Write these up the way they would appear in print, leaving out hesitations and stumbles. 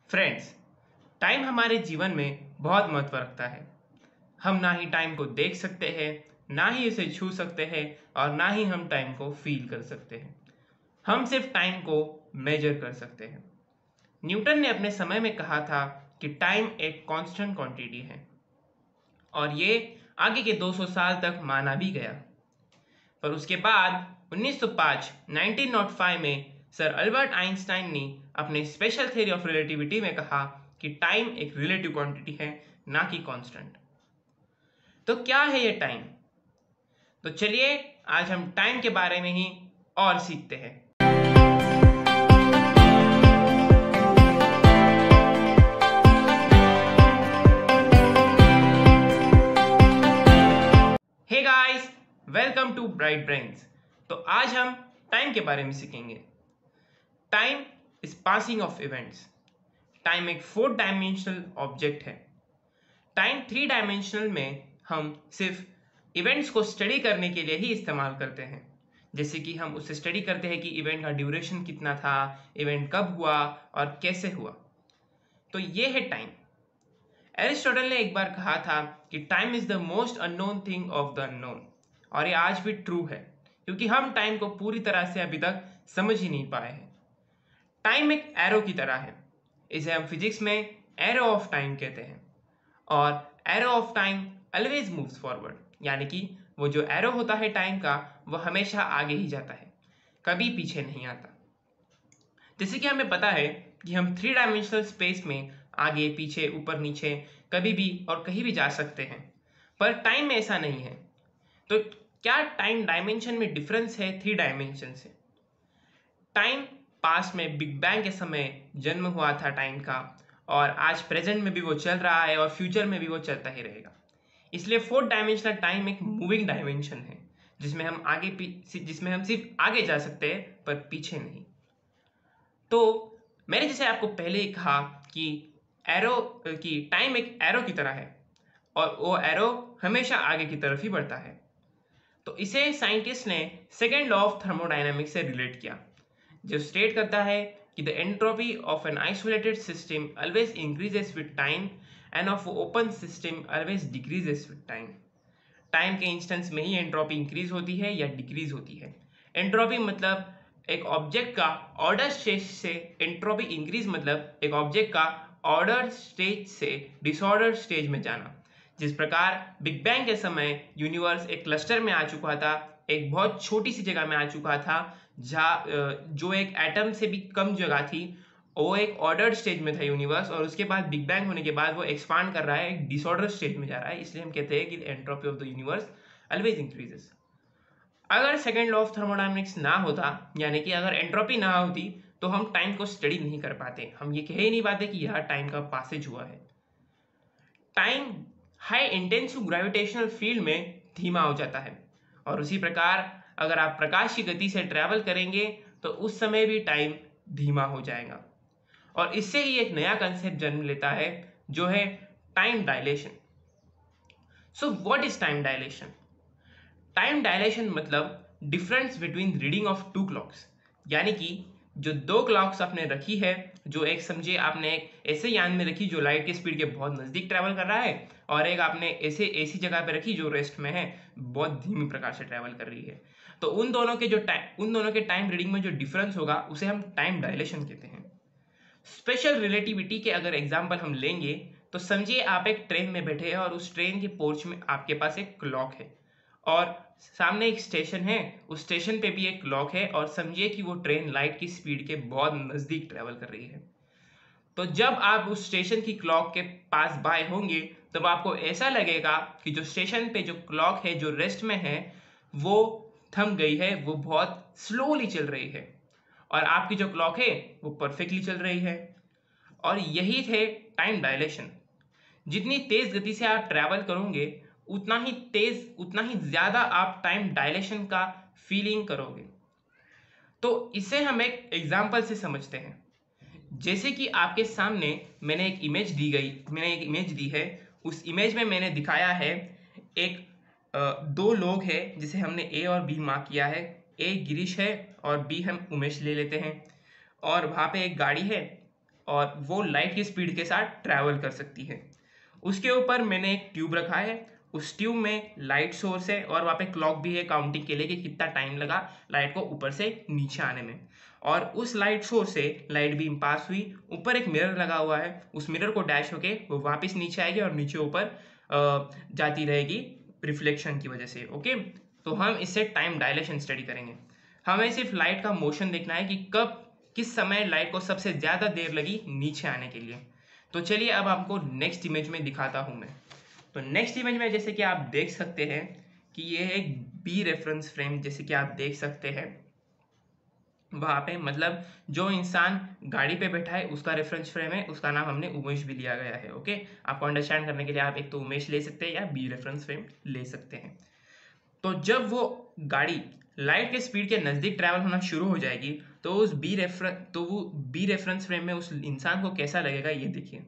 Friends, time हमारे जीवन में बहुत महत्व रखता है। हम ना ही टाइम को देख सकते हैं, ना ही इसे छू सकते हैं और ना ही हम टाइम को फील कर सकते हैं। हम सिर्फ टाइम को मेजर कर सकते हैं। न्यूटन ने अपने समय में कहा था कि टाइम एक कांस्टेंट क्वांटिटी है और ये आगे के 200 साल तक माना भी गया। पर उसके बाद 1905 में सर अल्बर्ट आइंस्टाइन ने अपने स्पेशल थ्योरी ऑफ रिलेटिविटी में कहा कि टाइम एक रिलेटिव क्वांटिटी है, ना कि कांस्टेंट। तो क्या है ये टाइम? तो चलिए आज हम टाइम के बारे में ही और सीखते हैं। Hey guys, welcome to bright brains. तो आज हम टाइम के बारे में सीखेंगे। Time is passing of events. Time एक 4 डायमेंशनल ऑब्जेक्ट है। टाइम 3 डायमेंशनल में हम सिर्फ इवेंट्स को स्टडी करने के लिए ही इस्तेमाल करते हैं। जैसे कि हम उससे स्टडी करते हैं कि इवेंट का ड्यूरेशन कितना था, इवेंट कब हुआ और कैसे हुआ। तो ये है टाइम। एरिस्टोटल ने एक बार कहा था कि time is the most unknown thing of the unknown, और ये आज भी ट्रू है क्योंकि हम टाइम को पूरी तरह से अभी तक समझ ही नहीं पाए हैं। टाइम एक एरो की तरह है। इसे हम फिजिक्स में एरो ऑफ टाइम कहते हैं और arrow of time always moves forward, यानी कि वो जो एरो होता है टाइम का, वो हमेशा आगे ही जाता है, कभी पीछे नहीं आता। जैसे कि हमें पता है कि हम 3 डायमेंशनल स्पेस में आगे पीछे ऊपर नीचे कभी भी और कहीं भी जा सकते हैं, पर टाइम में ऐसा नहीं है। तो क्या टाइम डायमेंशन में डिफरेंस है 3 डायमेंशन से? टाइम पास्ट में बिग बैंग के समय जन्म हुआ था टाइम का, और आज प्रेजेंट में भी वो चल रहा है और फ्यूचर में भी वो चलता ही रहेगा। इसलिए 4 डायमेंशनल टाइम एक मूविंग डायमेंशन है जिसमें हम सिर्फ आगे जा सकते हैं पर पीछे नहीं। तो मैंने जैसे आपको पहले ही कहा कि टाइम एक एरो की तरह है और वो एरो हमेशा आगे की तरफ ही बढ़ता है। तो इसे साइंटिस्ट ने सेकेंड लॉ ऑफ थर्मोडायनामिक्स से रिलेट किया, जो स्टेट करता है कि the entropy of an isolated system always increases with time end of open system always decreases with time. Time के इंस्टेंस में ही एंट्रोपी इंक्रीज होती है या डिक्रीज होती है। एंट्रोपी मतलब एक ऑब्जेक्ट का ऑर्डर स्टेज से एंट्रोपी इंक्रीज मतलब एक ऑब्जेक्ट का ऑर्डर स्टेज से डिसऑर्डर स्टेज में जाना। जिस प्रकार बिग बैंग के समय यूनिवर्स एक क्लस्टर में आ चुका था, एक बहुत छोटी सी जगह में आ चुका था, जहाँ जो एक एटम से भी कम जगह थी, वो एक ऑर्डर्ड स्टेज में था यूनिवर्स, और उसके बाद बिग बैंग होने के बाद वो एक्सपांड कर रहा है, एक डिसऑर्डर स्टेज में जा रहा है। इसलिए हम कहते हैं कि entropy of the universe always increases. अगर सेकेंड लॉ ऑफ थर्मोडायनामिक्स ना होता, यानी कि अगर एंट्रोपी ना होती, तो हम टाइम को स्टडी नहीं कर पाते। हम ये कह ही नहीं पाते कि यह टाइम का पासेज हुआ है। Time high intensive gravitational field में धीमा हो जाता है, और उसी प्रकार अगर आप प्रकाश की गति से ट्रैवल करेंगे तो उस समय भी टाइम धीमा हो जाएगा। और इससे ही एक नया कंसेप्ट जन्म लेता है, जो है time dilation. So what is time dilation? Time dilation मतलब difference between reading of 2 clocks, यानी कि जो 2 क्लॉक्स आपने रखी है, जो एक समझिए आपने एक ऐसे यान में रखी जो लाइट की स्पीड के बहुत नज़दीक ट्रैवल कर रहा है, और एक आपने ऐसी जगह पे रखी जो रेस्ट में है, बहुत धीमी प्रकार से ट्रैवल कर रही है। तो उन दोनों के टाइम रीडिंग में जो डिफरेंस होगा उसे हम टाइम डायलेशन कहते हैं। स्पेशल रिलेटिविटी के अगर एग्जाम्पल हम लेंगे तो समझिए आप एक ट्रेन में बैठे हैं और उस ट्रेन के पोर्च में आपके पास एक क्लॉक है और सामने एक स्टेशन है, उस स्टेशन पे भी एक क्लॉक है, और समझिए कि वो ट्रेन लाइट की स्पीड के बहुत नज़दीक ट्रैवल कर रही है। तो जब आप उस स्टेशन की क्लॉक के पास बाय होंगे तब आपको ऐसा लगेगा कि जो स्टेशन पे जो क्लॉक है, जो रेस्ट में है, वो थम गई है, वो बहुत स्लोली चल रही है, और आपकी जो क्लॉक है वो परफेक्टली चल रही है। और यही थे टाइम डायलेशन। जितनी तेज गति से आप ट्रैवल करोगे उतना ही ज़्यादा आप टाइम डायलेशन का फीलिंग करोगे। तो इसे हम एक एग्जाम्पल से समझते हैं। जैसे कि आपके सामने मैंने एक इमेज दी है। उस इमेज में मैंने दिखाया है एक 2 लोग हैं जिसे हमने ए और बी मार्क किया है। ए गिरीश है और बी हम उमेश ले लेते हैं। और वहाँ पे एक गाड़ी है और वो लाइट की स्पीड के साथ ट्रैवल कर सकती है। उसके ऊपर मैंने एक ट्यूब रखा है, उस ट्यूब में लाइट सोर्स है और वहाँ पे क्लॉक भी है काउंटिंग के लिए कि कितना टाइम लगा लाइट को ऊपर से नीचे आने में। और उस लाइट सोर्स से लाइट बीम पास हुई, ऊपर एक मिरर लगा हुआ है, उस मिरर को डैश होके वो वापस नीचे आएगी और नीचे ऊपर जाती रहेगी रिफ्लेक्शन की वजह से। ओके, तो हम इससे टाइम डायलेशन स्टडी करेंगे। हमें सिर्फ लाइट का मोशन देखना है कि कब किस समय लाइट को सबसे ज़्यादा देर लगी नीचे आने के लिए। तो चलिए अब आपको नेक्स्ट इमेज में दिखाता हूँ मैं। तो नेक्स्ट इमेज में जैसे कि आप देख सकते हैं कि ये है एक बी रेफरेंस फ्रेम, जैसे कि आप देख सकते हैं वहाँ पे, मतलब जो इंसान गाड़ी पे बैठा है उसका रेफरेंस फ्रेम है, उसका नाम हमने उमेश भी लिया गया है। ओके, आपको अंडरस्टैंड करने के लिए आप एक तो उमेश ले सकते हैं या बी रेफरेंस फ्रेम ले सकते हैं। तो जब वो गाड़ी लाइट के स्पीड के नज़दीक ट्रैवल होना शुरू हो जाएगी तो वो बी रेफरेंस फ्रेम में उस इंसान को कैसा लगेगा ये देखिए।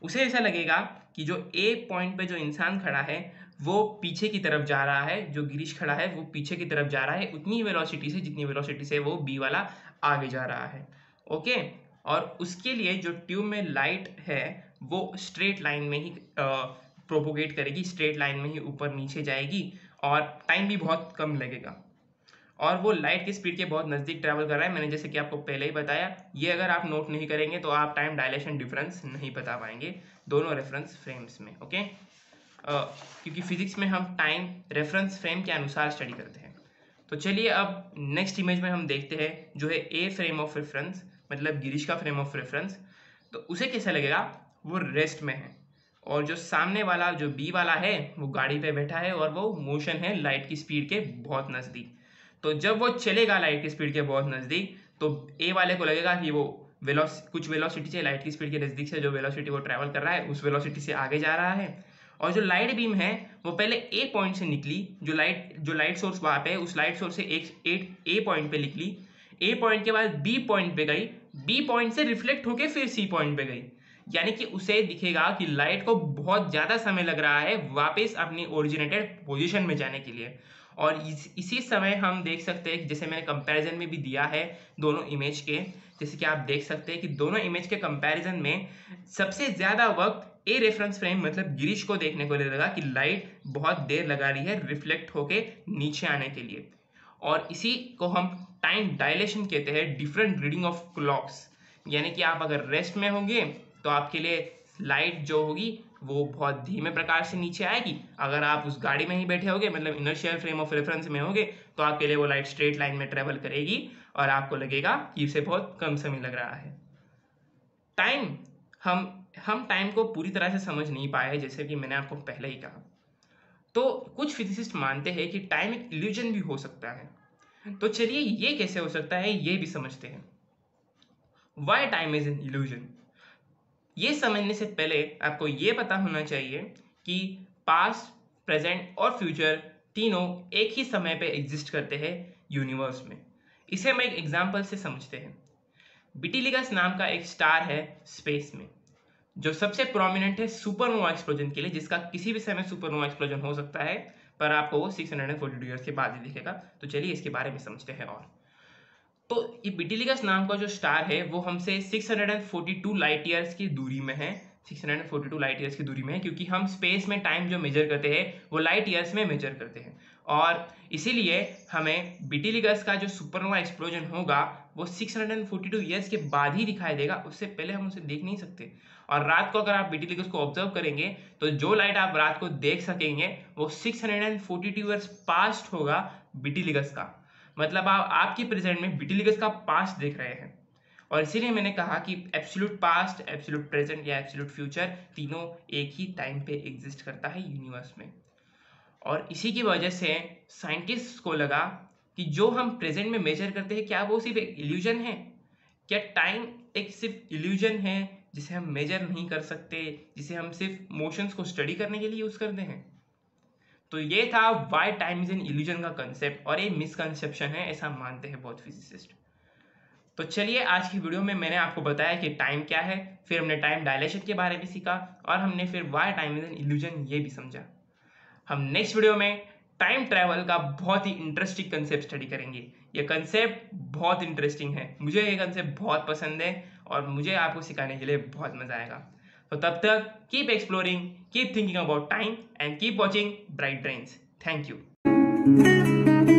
उसे ऐसा लगेगा कि जो ए पॉइंट पे जो इंसान खड़ा है वो पीछे की तरफ जा रहा है, जो गिरीश खड़ा है वो पीछे की तरफ जा रहा है उतनी वेलोसिटी से जितनी वेलोसिटी से वो बी वाला आगे जा रहा है। ओके, और उसके लिए जो ट्यूब में लाइट है वो स्ट्रेट लाइन में ही प्रोपोगेट करेगी, स्ट्रेट लाइन में ही ऊपर नीचे जाएगी और टाइम भी बहुत कम लगेगा। और वो लाइट की स्पीड के बहुत नज़दीक ट्रैवल कर रहा है, मैंने जैसे कि आपको पहले ही बताया। ये अगर आप नोट नहीं करेंगे तो आप टाइम डायलेशन डिफरेंस नहीं बता पाएंगे दोनों रेफरेंस फ्रेम्स में। ओके, क्योंकि फिजिक्स में हम टाइम रेफरेंस फ्रेम के अनुसार स्टडी करते हैं। तो चलिए अब नेक्स्ट इमेज में हम देखते हैं जो है ए फ्रेम ऑफ रेफरेंस, मतलब गिरीश का फ्रेम ऑफ रेफरेंस। तो उसे कैसा लगेगा, वो रेस्ट में है और जो सामने वाला जो बी वाला है वो गाड़ी पे बैठा है और वो मोशन है लाइट की स्पीड के बहुत नज़दीक। तो जब वो चलेगा लाइट की स्पीड के बहुत नज़दीक तो ए वाले को लगेगा कि वो कुछ वेलोसिटी से, लाइट की स्पीड के नज़दीक से जो वेलोसिटी वो ट्रैवल कर रहा है उस वेलोसिटी से आगे जा रहा है। और जो लाइट बीम है वो पहले ए पॉइंट से निकली, जो लाइट सोर्स वहाँ पे है उस लाइट सोर्स से एक ए पॉइंट पे निकली, ए पॉइंट के बाद बी पॉइंट पे गई, बी पॉइंट से रिफ्लेक्ट होके फिर सी पॉइंट पे गई। यानी कि उसे दिखेगा कि लाइट को बहुत ज़्यादा समय लग रहा है वापस अपनी ओरिजिनेटेड पोजीशन में जाने के लिए। और इसी समय हम देख सकते हैं, जैसे मैंने कंपैरिजन में भी दिया है दोनों इमेज के, जैसे कि आप देख सकते हैं कि दोनों इमेज के कंपैरिजन में सबसे ज़्यादा वक्त ए रेफरेंस फ्रेम मतलब गिरीश को देखने को लगा कि लाइट बहुत देर लगा रही है रिफ्लेक्ट होके नीचे आने के लिए। और इसी को हम टाइम डायलेशन कहते हैं, डिफरेंट रीडिंग ऑफ क्लॉक्स। यानी कि आप अगर रेस्ट में होंगे तो आपके लिए लाइट जो होगी वो बहुत धीमे प्रकार से नीचे आएगी। अगर आप उस गाड़ी में ही बैठे होगे मतलब इनर्शियल फ्रेम ऑफ रेफरेंस में होगे तो आपके लिए वो लाइट स्ट्रेट लाइन में ट्रेवल करेगी और आपको लगेगा कि इसे बहुत कम समय लग रहा है। टाइम हम टाइम को पूरी तरह से समझ नहीं पाए, जैसे कि मैंने आपको पहले ही कहा। तो कुछ फिजिसिस्ट मानते हैं कि टाइम एक इल्यूजन भी हो सकता है। तो चलिए ये कैसे हो सकता है ये भी समझते हैं। Why time is an illusion. ये समझने से पहले आपको ये पता होना चाहिए कि पास्ट, प्रेजेंट और फ्यूचर तीनों एक ही समय पे एग्जिस्ट करते हैं यूनिवर्स में। इसे हम एक एग्जांपल से समझते हैं। बिटिलिगस नाम का एक स्टार है स्पेस में जो सबसे प्रोमिनेंट है सुपरनोवा एक्सप्लोजन के लिए, जिसका किसी भी समय सुपरनोवा एक्सप्लोजन हो सकता है पर आपको वो 642 ईयर्स के बाद ही दिखेगा। तो चलिए इसके बारे में समझते हैं। और तो ये बिटिलिगस नाम का जो स्टार है वो हमसे 642 लाइट ईयर्स की दूरी में है, 642 लाइट ईयर्स की दूरी में है, क्योंकि हम स्पेस में टाइम जो मेजर करते हैं वो लाइट ईयर्स में मेजर करते हैं। और इसीलिए हमें बिटिलिगस का जो सुपरनोवा एक्सप्लोजन होगा वो 642 ईयर्स के बाद ही दिखाई देगा, उससे पहले हम उसे देख नहीं सकते। और रात को अगर आप बिटिलिगस को ऑब्जर्व करेंगे तो जो लाइट आप रात को देख सकेंगे वो 642 ईयर्स पास्ट होगा बिटिलिगस का। मतलब आप आपकी प्रेजेंट में बिटिलिगस का पास्ट देख रहे हैं। और इसीलिए मैंने कहा कि एब्सोल्यूट पास्ट, एब्सोल्यूट प्रेजेंट या एब्सोल्यूट फ्यूचर तीनों एक ही टाइम पे एग्जिस्ट करता है यूनिवर्स में। और इसी की वजह से साइंटिस्ट को लगा कि जो हम प्रेजेंट में मेजर करते हैं क्या वो सिर्फ एक इल्यूजन है, क्या टाइम एक सिर्फ इल्यूजन है जिसे हम मेजर नहीं कर सकते, जिसे हम सिर्फ मोशंस को स्टडी करने के लिए यूज करते हैं। तो ये था why time is an illusion का कंसेप्ट, और ये मिसकंसेप्शन है ऐसा मानते हैं बहुत फिजिसिस्ट। तो चलिए आज की वीडियो में मैंने आपको बताया कि टाइम क्या है, फिर हमने टाइम डायलेशन के बारे में सीखा और हमने फिर why time is an illusion ये भी समझा। हम नेक्स्ट वीडियो में टाइम ट्रैवल का बहुत ही इंटरेस्टिंग कंसेप्ट स्टडी करेंगे। ये कंसेप्ट बहुत इंटरेस्टिंग है, मुझे ये कंसेप्ट बहुत पसंद है और मुझे आपको सिखाने के लिए बहुत मज़ा आएगा। तो तब तक keep exploring, keep thinking about time and keep watching bright brains. Thank you.